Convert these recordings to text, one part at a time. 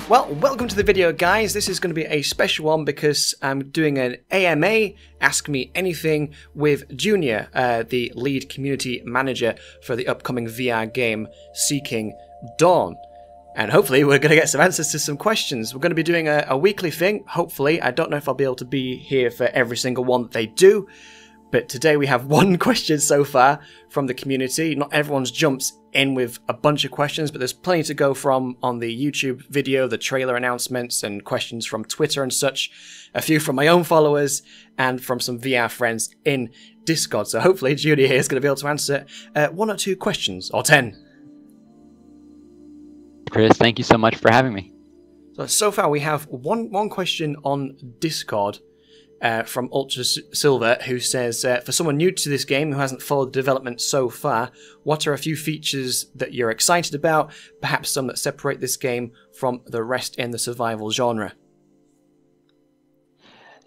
Well, welcome to the video, guys. This is going to be a special one because I'm doing an AMA, Ask Me Anything, with Junior, the lead community manager for the upcoming VR game Seeking Dawn. And hopefully we're going to get some answers to some questions. We're going to be doing a weekly thing, hopefully. I don't know if I'll be able to be here for every single one that they do, but today we have one question so far from the community. Not everyone's jumps in with a bunch of questions, but there's plenty to go from on the YouTube video, the trailer announcements, and questions from Twitter and such. A few from my own followers, and from some VR friends in Discord. So hopefully Judy here is going to be able to answer one or two questions, or 10. Chris, thank you so much for having me. So far we have one question on Discord from Ultra Silver, who says, for someone new to this game who hasn't followed the development so far, what are a few features that you're excited about, perhaps some that separate this game from the rest in the survival genre?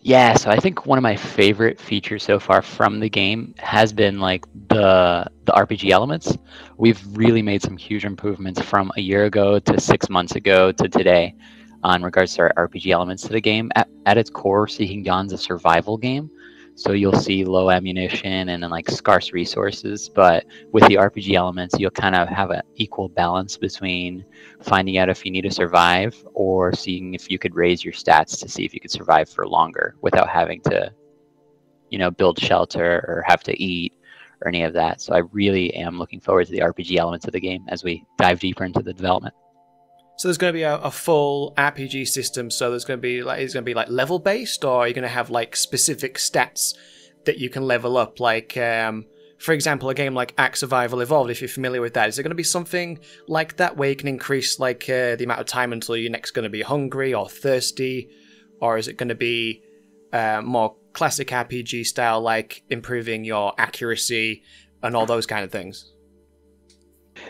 Yeah, so I think one of my favorite features so far from the game has been like the RPG elements. We've really made some huge improvements from a year ago to 6 months ago to today in regards to our RPG elements to the game. At its core, Seeking Dawn's a survival game, so you'll see low ammunition and then like scarce resources, but with the RPG elements, you'll kind of have an equal balance between finding out if you need to survive or seeing if you could raise your stats to see if you could survive for longer without having to, you know, build shelter or have to eat or any of that. So I really am looking forward to the RPG elements of the game as we dive deeper into the development. So there's going to be a full RPG system. So there's going to be like, is it going to be like level based, or are you going to have like specific stats that you can level up? Like, for example, a game like Ark Survival Evolved, if you're familiar with that, is it going to be something like that where you can increase like the amount of time until you're next going to be hungry or thirsty, or is it going to be more classic RPG style, like improving your accuracy and all those kind of things?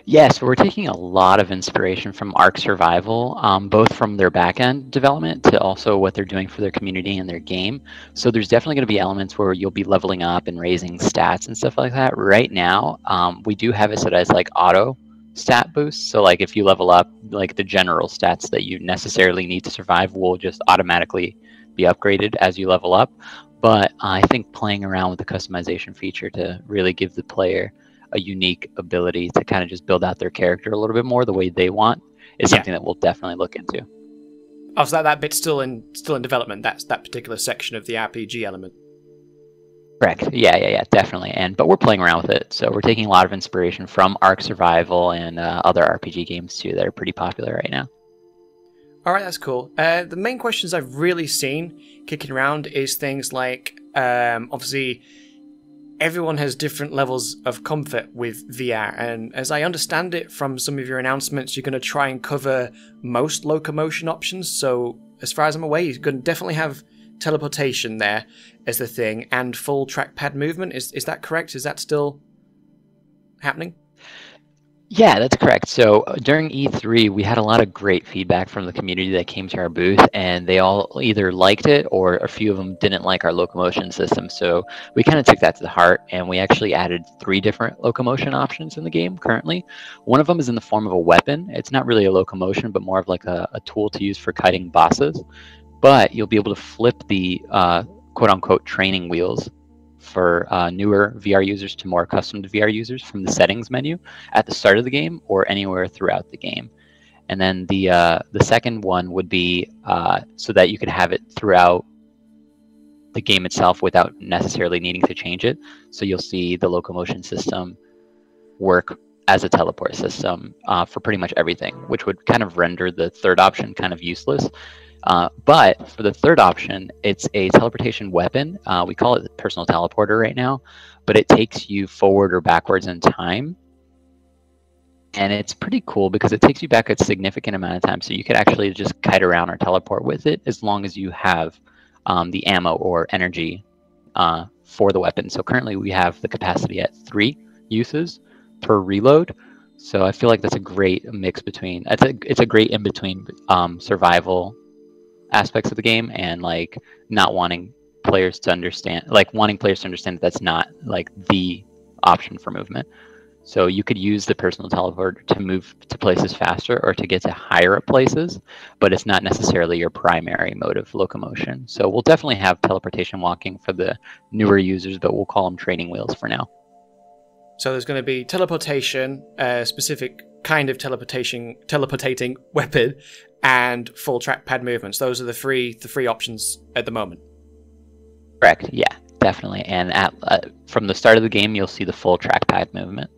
Yes, we're taking a lot of inspiration from Ark Survival, both from their back-end development to also what they're doing for their community and their game. So there's definitely going to be elements where you'll be leveling up and raising stats and stuff like that. Right now, we do have it set as like auto stat boosts. So like if you level up, like the general stats that you necessarily need to survive will just automatically be upgraded as you level up. But I think playing around with the customization feature to really give the player a unique ability to kind of just build out their character a little bit more the way they want is something that we'll definitely look into. Oh, so that bit's still in development. That's that particular section of the RPG element. Correct. Yeah, definitely. But we're playing around with it, so we're taking a lot of inspiration from Ark Survival and other RPG games too that are pretty popular right now. All right, that's cool. The main questions I've really seen kicking around is things like, obviously, everyone has different levels of comfort with VR, and as I understand it from some of your announcements, you're going to try and cover most locomotion options. So as far as I'm aware, you're going to definitely have teleportation there as the thing, and full trackpad movement. Is that correct? Is that still happening? Yeah, that's correct. So during E3, we had a lot of great feedback from the community that came to our booth, and they all either liked it or a few of them didn't like our locomotion system. So we kind of took that to the heart, and we actually added 3 different locomotion options in the game currently. One of them is in the form of a weapon. It's not really a locomotion, but more of like a tool to use for kiting bosses. But you'll be able to flip the quote-unquote training wheels for newer VR users to more accustomed VR users from the settings menu at the start of the game or anywhere throughout the game. And then the second one would be so that you could have it throughout the game itself without necessarily needing to change it. So you'll see the locomotion system work as a teleport system for pretty much everything, which would kind of render the third option kind of useless. But for the third option, it's a teleportation weapon. We call it the personal teleporter right now, but it takes you forward or backwards in time. And it's pretty cool because it takes you back a significant amount of time. So you could actually just kite around or teleport with it as long as you have the ammo or energy for the weapon. So currently we have the capacity at 3 uses per reload. So I feel like that's a great mix between, it's a great in-between survival aspects of the game and like not wanting players to understand, like wanting players to understand that that's not like the option for movement. So you could use the personal teleport to move to places faster or to get to higher up places, but it's not necessarily your primary mode of locomotion. So we'll definitely have teleportation walking for the newer users, but we'll call them training wheels for now. So there's going to be teleportation, a specific kind of teleportating weapon, and full trackpad movements. Those are the three options at the moment. Correct. Yeah, definitely. And from the start of the game, you'll see the full trackpad movement,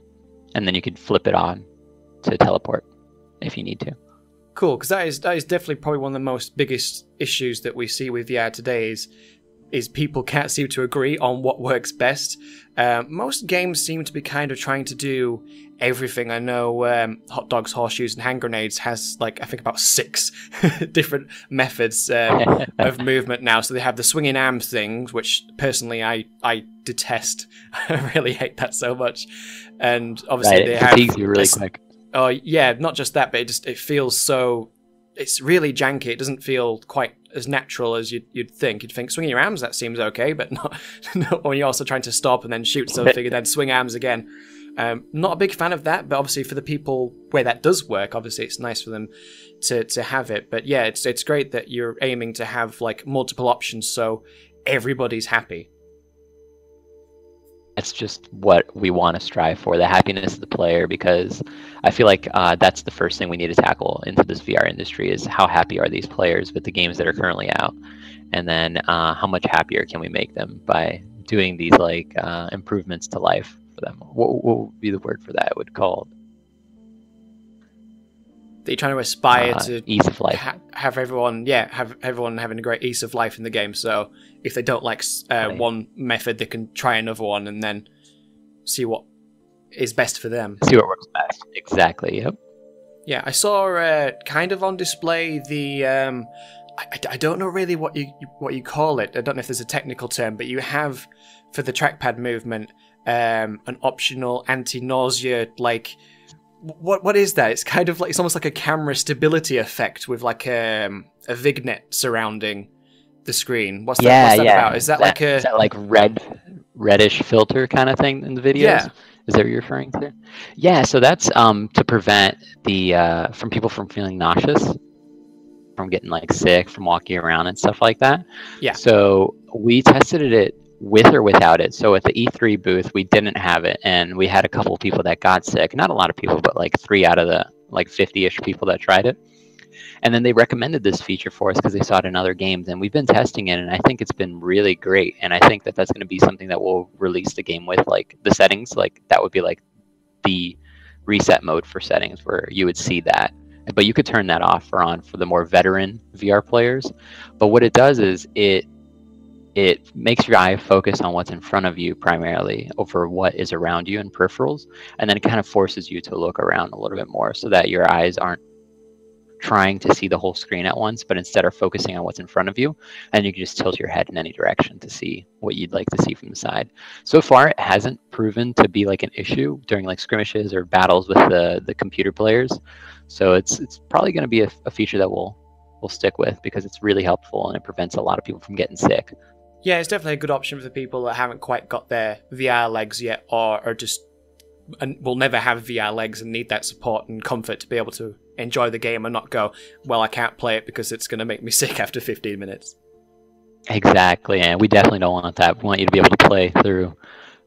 and then you could flip it on to teleport if you need to. Cool, because that is definitely probably one of the most biggest issues that we see with VR today is people can't seem to agree on what works best. Most games seem to be kind of trying to do everything. I know Hot Dogs, Horseshoes, and Hand Grenades has, like, I think about 6 different methods of movement now. So they have the swinging arm things, which personally I detest. I really hate that so much. And obviously right, they it have... fatigues you really quick. Oh, yeah, not just that, but it feels so... It's really janky. It doesn't feel quite as natural as you'd think. You'd think swinging your arms, that seems okay, but not when you're also trying to stop and then shoot something and then swing arms again. Not a big fan of that, but obviously for the people where that does work, obviously it's nice for them to have it. But yeah, it's great that you're aiming to have like multiple options so everybody's happy. That's just what we want to strive for, the happiness of the player, because I feel like that's the first thing we need to tackle into this VR industry is how happy are these players with the games that are currently out, and then how much happier can we make them by doing these like improvements to life for them. What would be the word for that? I would call that you're trying to aspire to ease of life. Have everyone having a great ease of life in the game. So if they don't like Right. one method, they can try another one and then see what is best for them. See what works best. Exactly. Yep. Yeah, I saw kind of on display the I don't know really what you call it. I don't know if there's a technical term, but you have for the trackpad movement an optional anti-nausea, like. What is that? It's kind of like it's almost like a camera stability effect with like a vignette surrounding the screen. What's that about? Is that like reddish filter kind of thing in the videos? Yeah. Is that what you're referring to? Yeah. So that's to prevent the from people from feeling nauseous, from getting like sick, from walking around and stuff like that. Yeah. So we tested it with or without it. So at the E3 booth, we didn't have it, and we had a couple of people that got sick. Not a lot of people, but like 3 out of the like 50-ish people that tried it. And then they recommended this feature for us because they saw it in other games, and we've been testing it, and I think it's been really great. And I think that that's going to be something that we'll release the game with, like the settings, like that would be like the reset mode for settings where you would see that. But you could turn that off or on for the more veteran VR players. But what it does is it makes your eye focus on what's in front of you primarily over what is around you and peripherals, and then it kind of forces you to look around a little bit more so that your eyes aren't trying to see the whole screen at once, but instead are focusing on what's in front of you, and you can just tilt your head in any direction to see what you'd like to see from the side. So far, it hasn't proven to be like an issue during like skirmishes or battles with the computer players. So it's probably going to be a feature that we'll stick with because it's really helpful and it prevents a lot of people from getting sick. Yeah, it's definitely a good option for the people that haven't quite got their VR legs yet, or are just and will never have VR legs and need that support and comfort to be able to enjoy the game and not go, well, I can't play it because it's going to make me sick after 15 minutes. Exactly, and we definitely don't want that. We want you to be able to play through.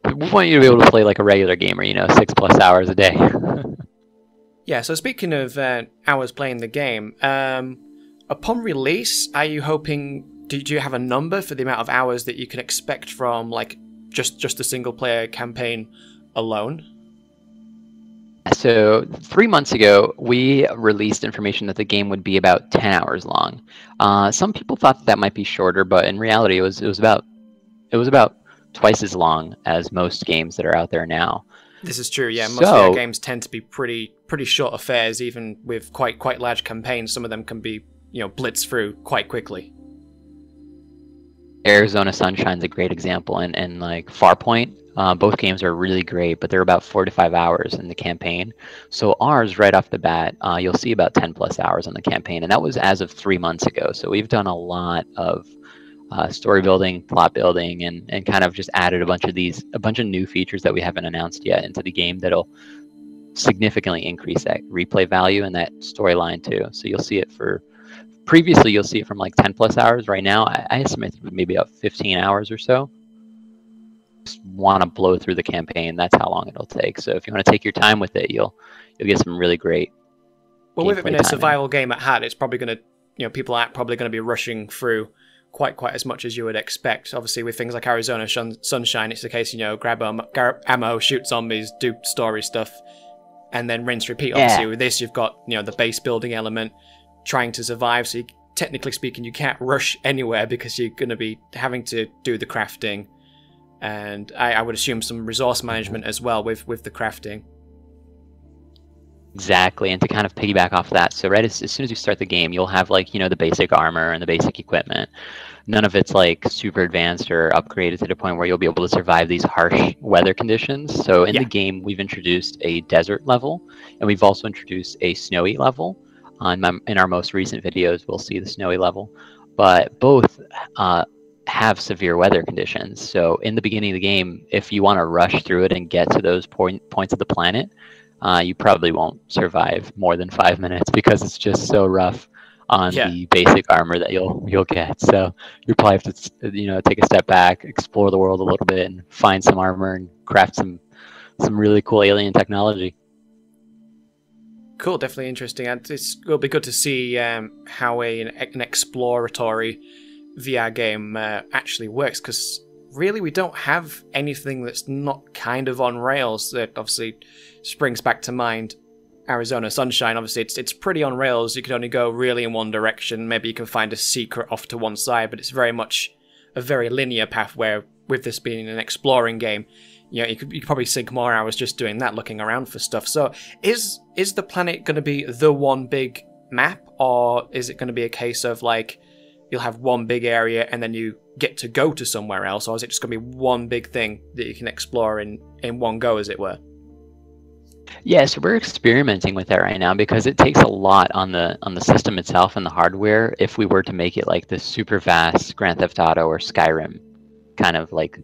We want you to be able to play like a regular gamer, 6+ hours a day. Yeah, so speaking of hours playing the game, upon release, are you hoping... Do you have a number for the amount of hours that you can expect from like just a single player campaign alone? So 3 months ago, we released information that the game would be about 10 hours long. Some people thought that might be shorter, but in reality, it was about twice as long as most games that are out there now. This is true. Yeah, most VR games tend to be pretty short affairs, even with quite large campaigns. Some of them can be blitzed through quite quickly. Arizona Sunshine's a great example, and like Farpoint, both games are really great, but they're about 4 to 5 hours in the campaign. So ours, right off the bat, you'll see about 10+ hours on the campaign, and that was as of 3 months ago. So we've done a lot of story building, plot building, and kind of just added a bunch of new features that we haven't announced yet into the game that'll significantly increase that replay value and that storyline too. So you'll see it previously you'll see it from like 10 plus hours. Right now, I estimate maybe about 15 hours or so. Just want to blow through the campaign. That's how long it'll take. So if you want to take your time with it, you'll get some really great. Well, with it being a survival game at heart, it's probably going to, people aren't probably going to be rushing through quite as much as you would expect. Obviously, with things like Arizona Sunshine, it's the case, grab ammo, shoot zombies, do story stuff, and then rinse, repeat. Obviously, with this, you've got, the base building element, trying to survive. So technically speaking, you can't rush anywhere because you're going to be having to do the crafting. And I would assume some resource management as well with the crafting. Exactly, and to kind of piggyback off that, so right as soon as you start the game, you'll have the basic armor and the basic equipment. None of it's like super advanced or upgraded to the point where you'll be able to survive these harsh weather conditions. So in the game, we've introduced a desert level, and we've also introduced a snowy level. In our most recent videos, we'll see the snowy level, but both have severe weather conditions. So in the beginning of the game, if you want to rush through it and get to those points of the planet, you probably won't survive more than 5 minutes because it's just so rough on the basic armor that you'll get. So you probably have to take a step back, explore the world a little bit, and find some armor and craft some really cool alien technology. Cool, definitely interesting, and it'll be good to see how an exploratory VR game actually works, because really we don't have anything that's not kind of on rails. That obviously springs back to mind Arizona Sunshine. Obviously it's pretty on rails. You can only go really in one direction. Maybe you can find a secret off to one side, but it's very much a very linear path, where with this being an exploring game, you could probably sink more hours just doing that, looking around for stuff. So is the planet going to be the one big map, or is it going to be a case of like you'll have one big area and then you get to go to somewhere else, or is it just going to be one big thing that you can explore in one go, as it were? Yeah, so we're experimenting with that right now because it takes a lot on the system itself and the hardware if we were to make it like this super vast Grand Theft Auto or Skyrim kind of like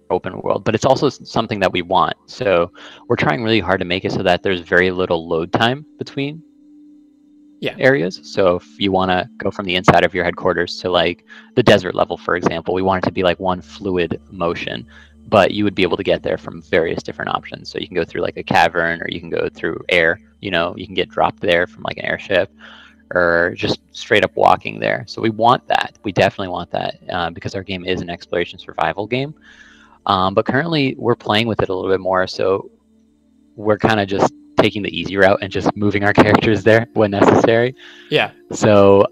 open world. But it's also something that we want. So we're trying really hard to make it so that there's very little load time between areas. So if you want to go from the inside of your headquarters to like the desert level, for example, we want it to be like one fluid motion, but you would be able to get there from various different options. So you can go through like a cavern, or you can go through air, you can get dropped there from like an airship, or just straight up walking there. So we want that. We definitely want that because our game is an exploration survival game. But currently we're playing with it a little bit more. So we're kind of just taking the easy route and just moving our characters there when necessary. Yeah. So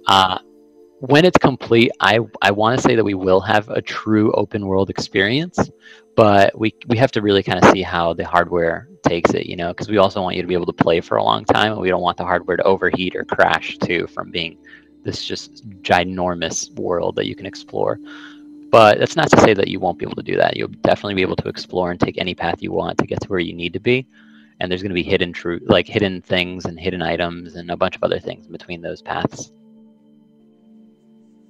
when it's complete, I want to say that we will have a true open world experience, but we have to really kind of see how the hardware takes it, because we also want you to be able to play for a long time, and we don't want the hardware to overheat or crash too from being this just ginormous world that you can explore. But that's not to say that you won't be able to do that. You'll definitely be able to explore and take any path you want to get to where you need to be. And there's going to be hidden things and hidden items and a bunch of other things in between those paths.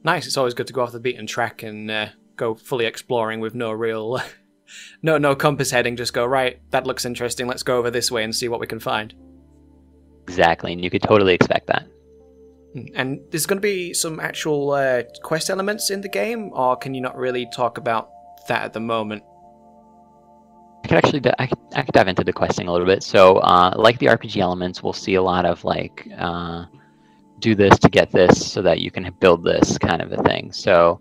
Nice. It's always good to go off the beaten track and go fully exploring with no real, no compass heading. Just go, right, that looks interesting. Let's go over this way and see what we can find. Exactly, and you could totally expect that. And there's going to be some actual quest elements in the game, or can you not really talk about that at the moment? I could dive into the questing a little bit. So like the RPG elements, we'll see a lot of like do this to get this so that you can build this kind of a thing. So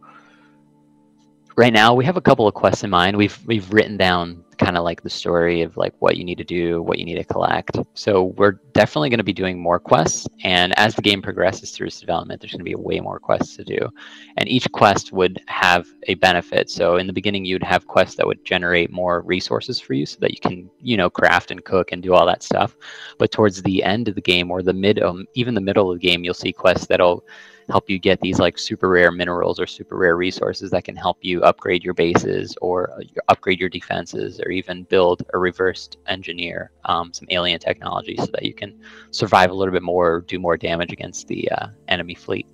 right now we have a couple of quests in mind. We've written down kind of like the story of like what you need to do, what you need to collect. So we're definitely going to be doing more quests, and as the game progresses through its development, there's going to be way more quests to do, and each quest would have a benefit. So in the beginning, you'd have quests that would generate more resources for you so that you can craft and cook and do all that stuff. But towards the end of the game, or even the middle of the game, you'll see quests that'll help you get these like super rare minerals or super rare resources that can help you upgrade your bases or upgrade your defenses, or even build or reversed engineer some alien technology so that you can survive a little bit more or do more damage against the enemy fleet.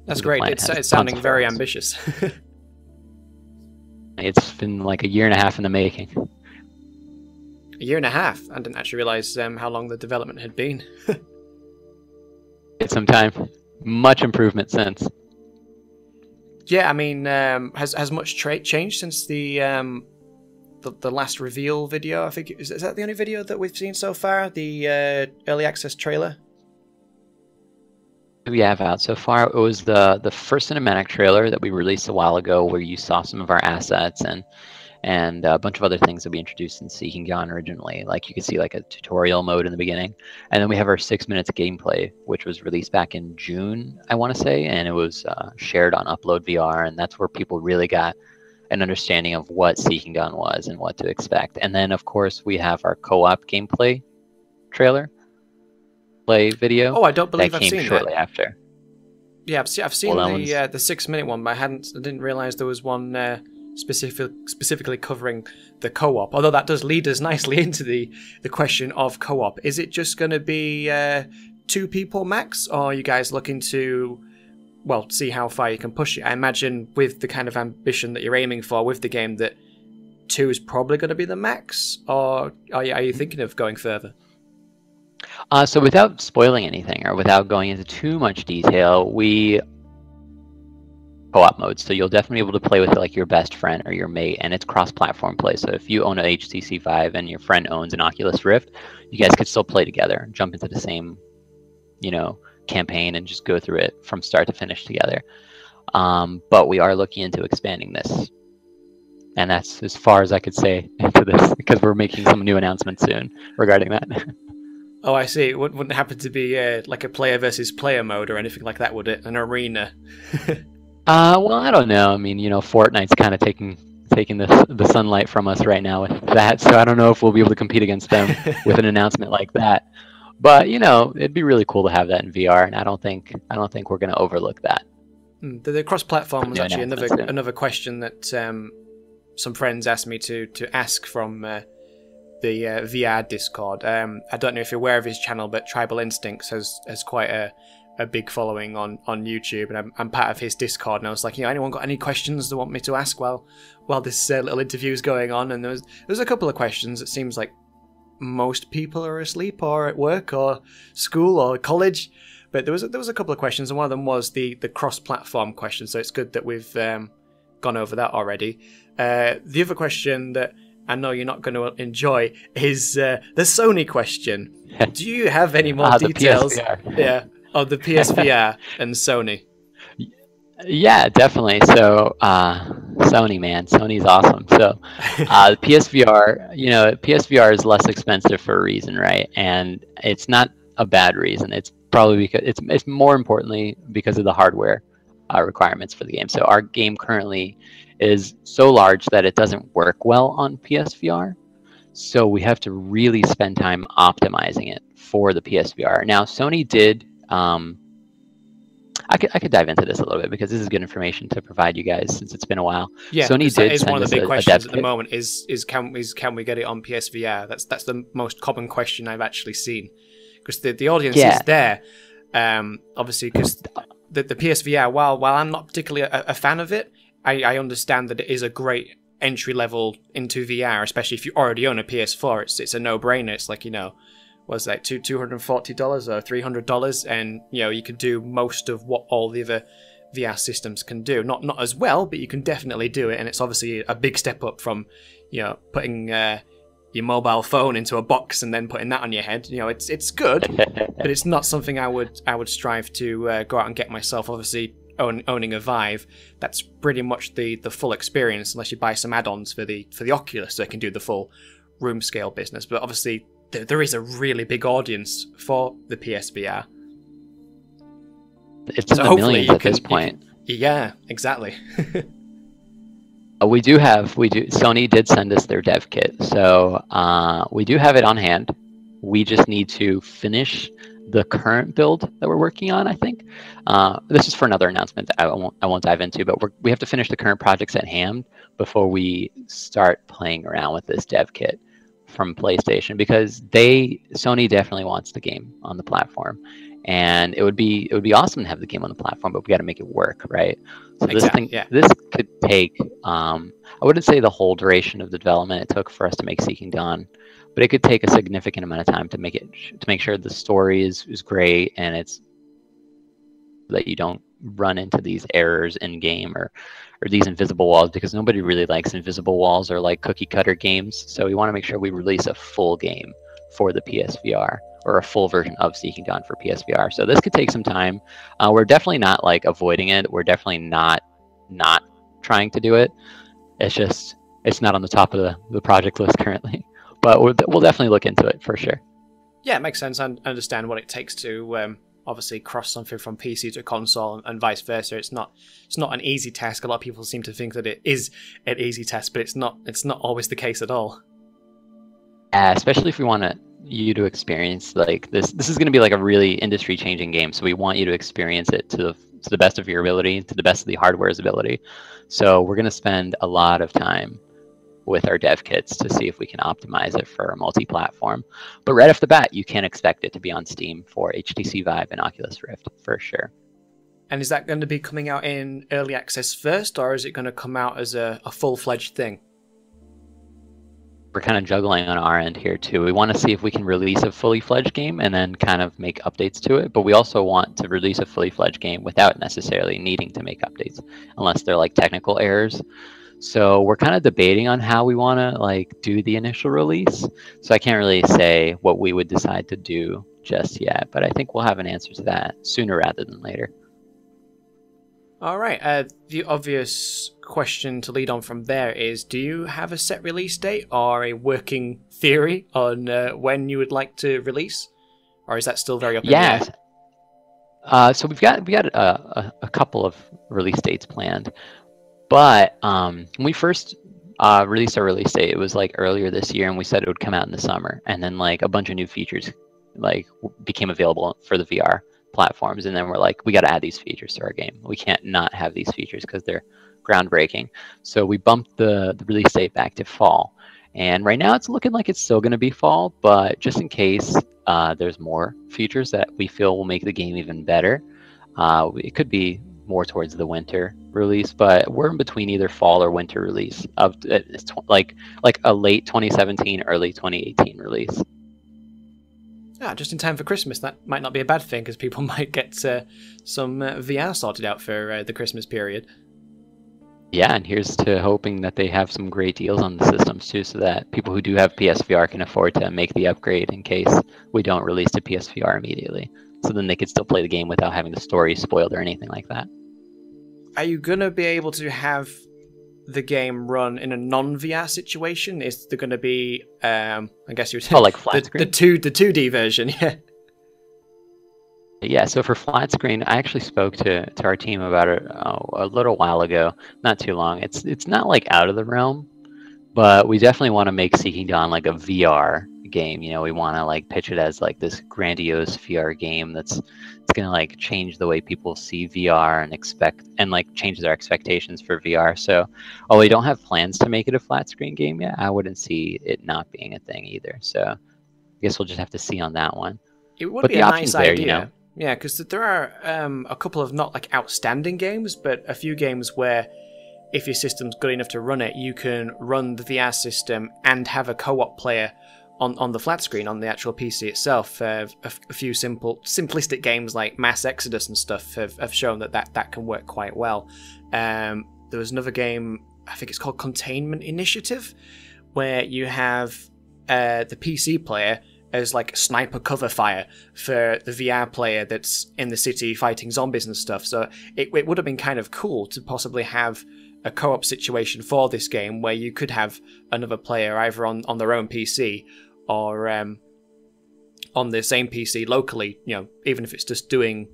That's The great. plan It's has it's tons sounding of very flaws. ambitious. It's been like a year and a half in the making. A year and a half. I didn't actually realize how long the development had been. It's some time. Much improvement since. Yeah, I mean, has much changed since the last reveal video? I think is that the only video that we've seen so far? The early access trailer. We have out so far. It was the first cinematic trailer that we released a while ago, where you saw some of our assets and a bunch of other things that we introduced in Seeking Gone originally. Like you could see like a tutorial mode in the beginning, and then we have our 6 minutes of gameplay, which was released back in June, I want to say, and it was shared on Upload VR, and that's where people really got an understanding of what Seeking Gone was and what to expect. And then of course we have our co-op gameplay trailer play video. Oh, I don't believe that I've came seen shortly that. after. Yeah, I've seen Well, the 6 minute one, but I didn't realize there was one specifically covering the co-op. Although that does lead us nicely into the question of co-op. Is it just going to be 2 people max, or are you guys looking to, well, see how far you can push it? I imagine with the kind of ambition that you're aiming for with the game that 2 is probably going to be the max, or are you thinking of going further? So without spoiling anything or without going into too much detail, we co-op mode, so you'll definitely be able to play with like your best friend or your mate, and it's cross-platform play. So if you own an HTC Vive and your friend owns an Oculus Rift, you guys could still play together, jump into the same, campaign and just go through it from start to finish together. But we are looking into expanding this, and that's as far as I could say into this, because we're making some new announcements soon regarding that. Oh, I see. It wouldn't happen to be like a player versus player mode or anything like that, would it? An arena? Well, I don't know. I mean, Fortnite's kind of taking the sunlight from us right now with that, so I don't know if we'll be able to compete against them with an announcement like that. But it'd be really cool to have that in VR, and I don't think we're going to overlook that. The cross-platform was actually announcement another question that some friends asked me to ask from the VR Discord. I don't know if you're aware of his channel, but Tribal Instincts has quite a big following on YouTube, and I'm part of his Discord. And I was like, anyone got any questions they want me to ask while this little interview is going on? And there was a couple of questions. It seems like most people are asleep or at work or school or college, but there was a couple of questions, and one of them was the cross-platform question. So it's good that we've gone over that already. The other question that I know you're not going to enjoy is the Sony question. Do you have any more details? Yeah, of the PSVR and Sony. Yeah, definitely. So Sony, man, Sony's awesome. So the PSVR is less expensive for a reason, right? And it's not a bad reason. It's probably because it's more importantly because of the hardware requirements for the game. So our game currently is so large that it doesn't work well on PSVR. So we have to really spend time optimizing it for the PSVR. Now, Sony did. I could dive into this a little bit because this is good information to provide you guys since it's been a while. Yeah, Sony that did is one of the big questions at the kit. moment. Is can we get it on PSVR? That's the most common question I've actually seen, because the audience is there. Obviously, because the PSVR, while I'm not particularly a fan of it, I understand that it is a great entry level into VR, especially if you already own a PS4. It's a no brainer. It's like was that $240 or $300, and you can do most of what all the other VR systems can do. Not as well, but you can definitely do it, and it's obviously a big step up from putting your mobile phone into a box and then putting that on your head. It's good, but it's not something I would strive to go out and get myself. Obviously, owning a Vive, that's pretty much the full experience, unless you buy some add-ons for the Oculus, so it can do the full room scale business. But obviously, there is a really big audience for the PSVR. It's in the millions at this point. Yeah, exactly. Sony did send us their dev kit, so we do have it on hand. We just need to finish the current build that we're working on, I think. This is for another announcement that I won't dive into, but we have to finish the current projects at hand before we start playing around with this dev kit from PlayStation, because Sony definitely wants the game on the platform, and it would be awesome to have the game on the platform, but we got to make it work, right? So Exactly, this could take I wouldn't say the whole duration of the development it took for us to make Seeking Dawn, but it could take a significant amount of time to make sure the story is great, and it's that you don't run into these errors in game or these invisible walls, because nobody really likes invisible walls or like cookie cutter games. So we want to make sure we release a full game for the PSVR, or a full version of Seeking Dawn for PSVR. So this could take some time. We're definitely not like avoiding it. We're definitely not trying to do it. It's just it's not on the top of the project list currently. But we'll definitely look into it for sure. Yeah, it makes sense. I understand what it takes to obviously cross something from PC to console and vice versa. It's not an easy task. A lot of people seem to think that it is an easy task, but it's not always the case at all. Especially if we want you to experience like this is going to be like a really industry changing game, so we want you to experience it to the best of your ability, to the best of the hardware's ability. So we're going to spend a lot of time with our dev kits to see if we can optimize it for multi-platform. But right off the bat, you can expect it to be on Steam for HTC Vive and Oculus Rift for sure. And is that going to be coming out in early access first, or is it going to come out as a full-fledged thing? We're kind of juggling on our end here too. We want to see if we can release a fully fledged game and then kind of make updates to it, but we also want to release a fully fledged game without necessarily needing to make updates, unless they're like technical errors. So we're kind of debating on how we want to like do the initial release. So I can't really say what we would decide to do just yet, but I think we'll have an answer to that sooner rather than later. All right. The obvious question to lead on from there is, do you have a set release date or a working theory on when you would like to release? Or is that still very up in the air? So we've got a couple of release dates planned. But when we first released our release date, it was like earlier this year, and we said it would come out in the summer. And then like a bunch of new features like became available for the VR platforms, and then we're like, we got to add these features to our game. We can't not have these features because they're groundbreaking. So we bumped the release date back to fall. And right now it's looking like it's still going to be fall, but just in case there's more features that we feel will make the game even better, it could be more towards the winter release, but we're in between either fall or winter release of like a late 2017, early 2018 release. Yeah, just in time for Christmas. That might not be a bad thing, because people might get some VR sorted out for the Christmas period. Yeah, and here's to hoping that they have some great deals on the systems too, so that people who do have PSVR can afford to make the upgrade in case we don't release to PSVR immediately. So then they could still play the game without having the story spoiled or anything like that. Are you going to be able to have the game run in a non-VR situation? Is there going to be, I guess you would say, like flat screen? The 2D version, yeah. Yeah, so for flat screen, I actually spoke to our team about it a little while ago, not too long. It's not like out of the realm, but we definitely want to make Seeking Dawn like a VR game. You know, we want to like pitch it as like this grandiose VR game it's gonna like change the way people see VR and like change their expectations for VR. So while we don't have plans to make it a flat screen game yet, I wouldn't see it not being a thing either. So I guess we'll just have to see on that one. It would be a nice idea. You know? Yeah, because there are a couple of not like outstanding games, but a few games where if your system's good enough to run it, you can run the VR system and have a co-op player on the flat screen on the actual PC itself. A few simplistic games like Mass Exodus and stuff have shown that can work quite well. There was another game, I think it's called Containment Initiative, where you have the PC player as like sniper cover fire for the VR player that's in the city fighting zombies and stuff. So it would have been kind of cool to possibly have a co-op situation for this game where you could have another player either on their own PC or on the same PC locally, you know, even if it's just doing,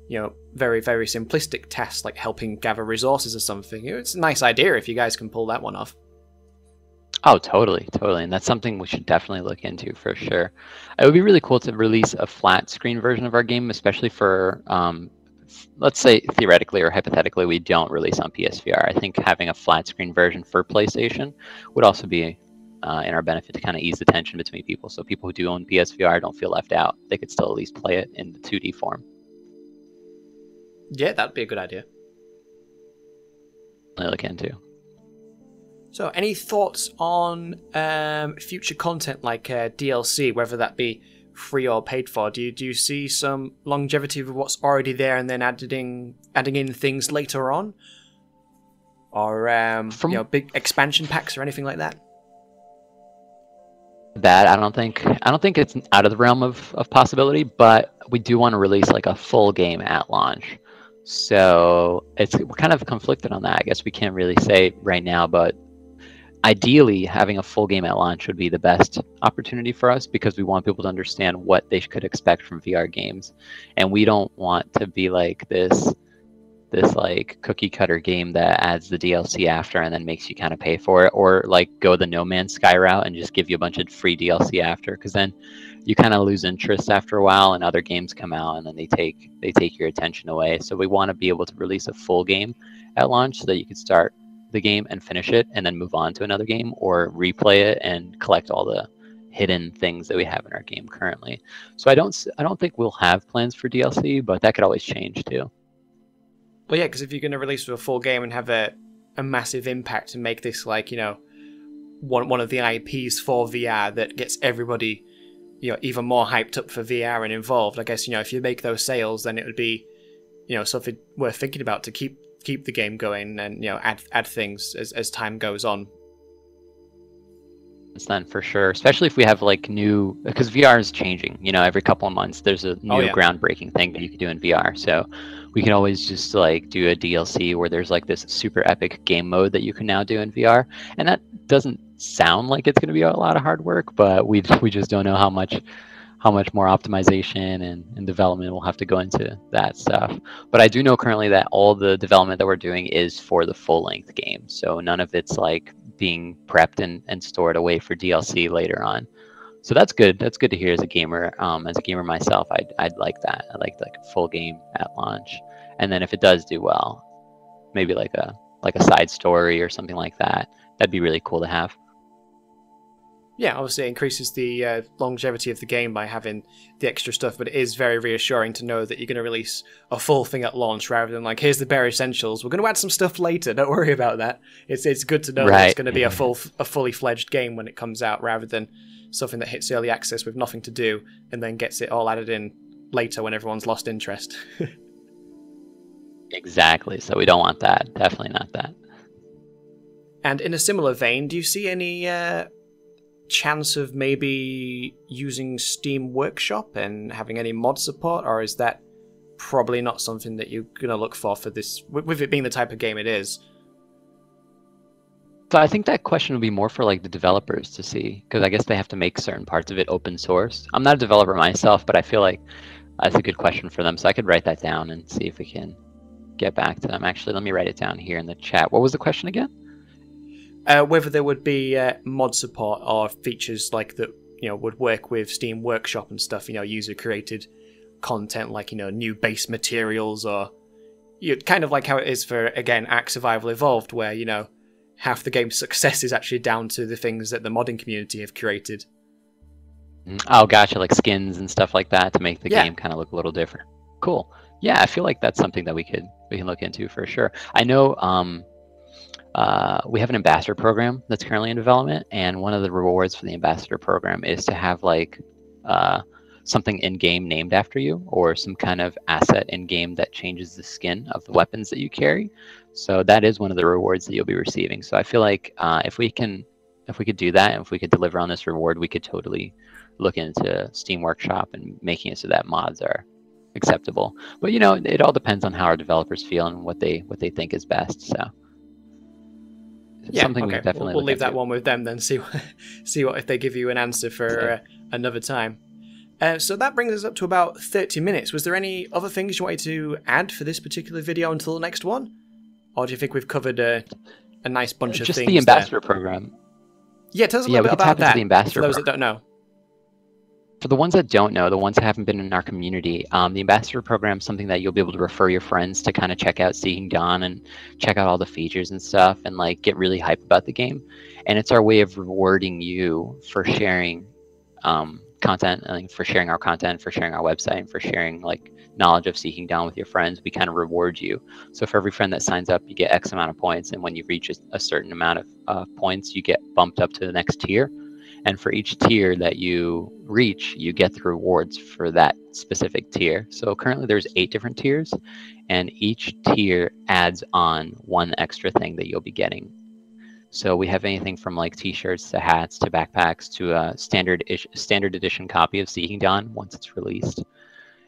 you know, very, very simplistic tasks like helping gather resources or something. You know, it's a nice idea if you guys can pull that one off. Oh, totally. And that's something we should definitely look into for sure. It would be really cool to release a flat screen version of our game, especially for, let's say theoretically or hypothetically, we don't release on PSVR. I think having a flat screen version for PlayStation would also be in our benefit to kind of ease the tension between people. So people who do own PSVR don't feel left out. They could still at least play it in the 2D form. Yeah, that'd be a good idea. I look into. So, any thoughts on future content like DLC, whether that be free or paid for? Do you see some longevity of what's already there and then adding in things later on, or big expansion packs or anything like that? That I don't think it's out of the realm of possibility, but we do want to release like a full game at launch. So we're kind of conflicted on that. I guess we can't really say right now, but ideally having a full game at launch would be the best opportunity for us, because we want people to understand what they could expect from VR games, and we don't want to be like this like cookie cutter game that adds the DLC after and then makes you kind of pay for it, or like go the No Man's Sky route and just give you a bunch of free DLC after, because then you kind of lose interest after a while and other games come out and then they take your attention away. So we want to be able to release a full game at launch so that you can start the game and finish it and then move on to another game, or replay it and collect all the hidden things that we have in our game currently. So I don't think we'll have plans for DLC, but that could always change too. Well, yeah, because if you're going to release a full game and have a massive impact and make this like, one of the IPs for VR that gets everybody, even more hyped up for VR and involved, I guess, if you make those sales, then it would be, something worth thinking about to keep the game going and, add things as time goes on. Then for sure, especially if we have like new, because VR is changing, every couple of months there's a new groundbreaking thing that you can do in VR. So we can always just like do a DLC where there's like this super epic game mode that you can now do in VR, and that doesn't sound like it's going to be a lot of hard work, but we just don't know how much more optimization and development will have to go into that stuff. But I do know currently that all the development that we're doing is for the full length game, so none of it's like being prepped and stored away for DLC later on. So that's good. That's good to hear as a gamer. As a gamer myself, I'd like that. I like a full game at launch, and then if it does do well, maybe like a side story or something like that. That'd be really cool to have. Yeah, obviously it increases the longevity of the game by having the extra stuff, but it is very reassuring to know that you're going to release a full thing at launch rather than like, here's the bare essentials, we're going to add some stuff later, don't worry about that. It's good to know that it's going to be a fully fledged game when it comes out, rather than something that hits early access with nothing to do and then gets it all added in later when everyone's lost interest. Exactly, so we don't want that. Definitely not that. And in a similar vein, do you see any chance of maybe using Steam Workshop and having any mod support, or is that probably not something that you're going to look for this, with it being the type of game it is? So I think that question would be more for like the developers to see, because I guess they have to make certain parts of it open source. I'm not a developer myself, but I feel like that's a good question for them, so I could write that down and see if we can get back to them. Actually, let me write it down here in the chat. What was the question again? Whether there would be mod support or features like that, would work with Steam Workshop and stuff, user-created content like, new base materials, or kind of like how it is for, again, Ark Survival Evolved, where, half the game's success is actually down to the things that the modding community have created. Oh, gotcha, like skins and stuff like that to make the game kind of look a little different. Cool. Yeah, I feel like that's something that we can look into for sure. I know we have an ambassador program that's currently in development, and one of the rewards for the ambassador program is to have like something in-game named after you, or some kind of asset in-game that changes the skin of the weapons that you carry. So that is one of the rewards that you'll be receiving. So I feel like if we could do that, and if we could deliver on this reward, we could totally look into Steam Workshop and making it so that mods are acceptable. But it all depends on how our developers feel and what they think is best. So yeah, something okay. we definitely we'll leave that one with them then. See what if they give you an answer for another time. So that brings us up to about 30 minutes. Was there any other things you wanted to add for this particular video until the next one? Or do you think we've covered a nice bunch of things? Just the ambassador program. Yeah, tell us a little bit about that, the ambassador for those that don't know. For the ones that don't know, the ones that haven't been in our community, the ambassador program is something that you'll be able to refer your friends to kind of check out Seeking Dawn and check out all the features and stuff and like get really hype about the game. And it's our way of rewarding you for sharing content, and for sharing our content, for sharing our website, and for sharing like knowledge of Seeking Dawn with your friends. We kind of reward you. So for every friend that signs up, you get X amount of points, and when you reach a certain amount of points, you get bumped up to the next tier. And for each tier that you reach, you get the rewards for that specific tier. So currently there's 8 different tiers, and each tier adds on one extra thing that you'll be getting. So we have anything from like t-shirts to hats to backpacks to a standard edition copy of Seeking Dawn once it's released.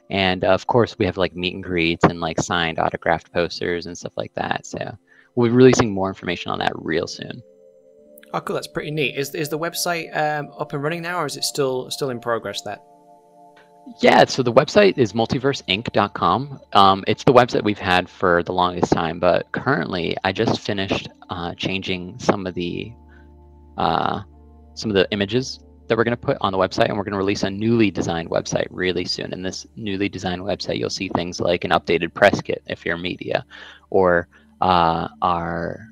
And of course we have like meet and greets and like signed autographed posters and stuff like that. So we'll be releasing more information on that real soon. Oh, cool. That's pretty neat. Is the website up and running now, or is it still in progress? That. Yeah, so the website is multiverseinc.com. It's the website we've had for the longest time, but currently I just finished changing some of the images that we're going to put on the website, and we're going to release a newly designed website really soon. In this newly designed website, you'll see things like an updated press kit if you're media, or our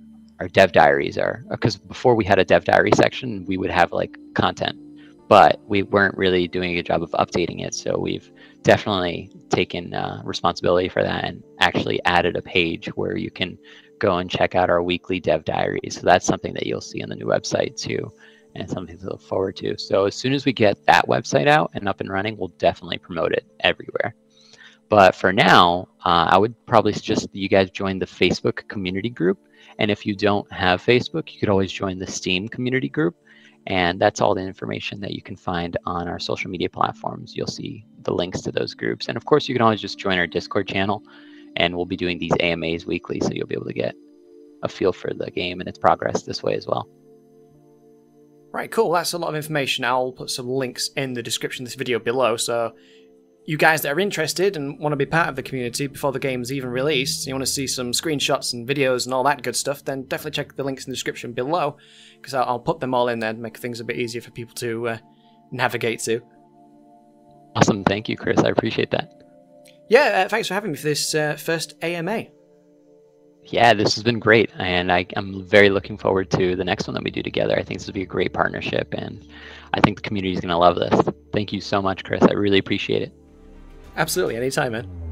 dev diaries are, because before we had a dev diary section, we would have like content, but we weren't really doing a good job of updating it. So we've definitely taken responsibility for that and actually added a page where you can go and check out our weekly dev diaries. So that's something that you'll see on the new website too, and something to look forward to. So as soon as we get that website out and up and running, we'll definitely promote it everywhere. But for now, I would probably suggest that you guys join the Facebook community group. And if you don't have Facebook, you could always join the Steam community group. And that's all the information that you can find on our social media platforms. You'll see the links to those groups. And of course, you can always just join our Discord channel. And we'll be doing these AMAs weekly, so you'll be able to get a feel for the game and its progress this way as well. Right, cool. That's a lot of information. I'll put some links in the description of this video below, so you guys that are interested and want to be part of the community before the game's even released, you want to see some screenshots and videos and all that good stuff, then definitely check the links in the description below, because I'll put them all in there to make things a bit easier for people to navigate to. Awesome. Thank you, Chris. I appreciate that. Yeah, thanks for having me for this first AMA. Yeah, this has been great, and I'm very looking forward to the next one that we do together. I think this will be a great partnership, and I think the community is going to love this. Thank you so much, Chris. I really appreciate it. Absolutely, anytime, man.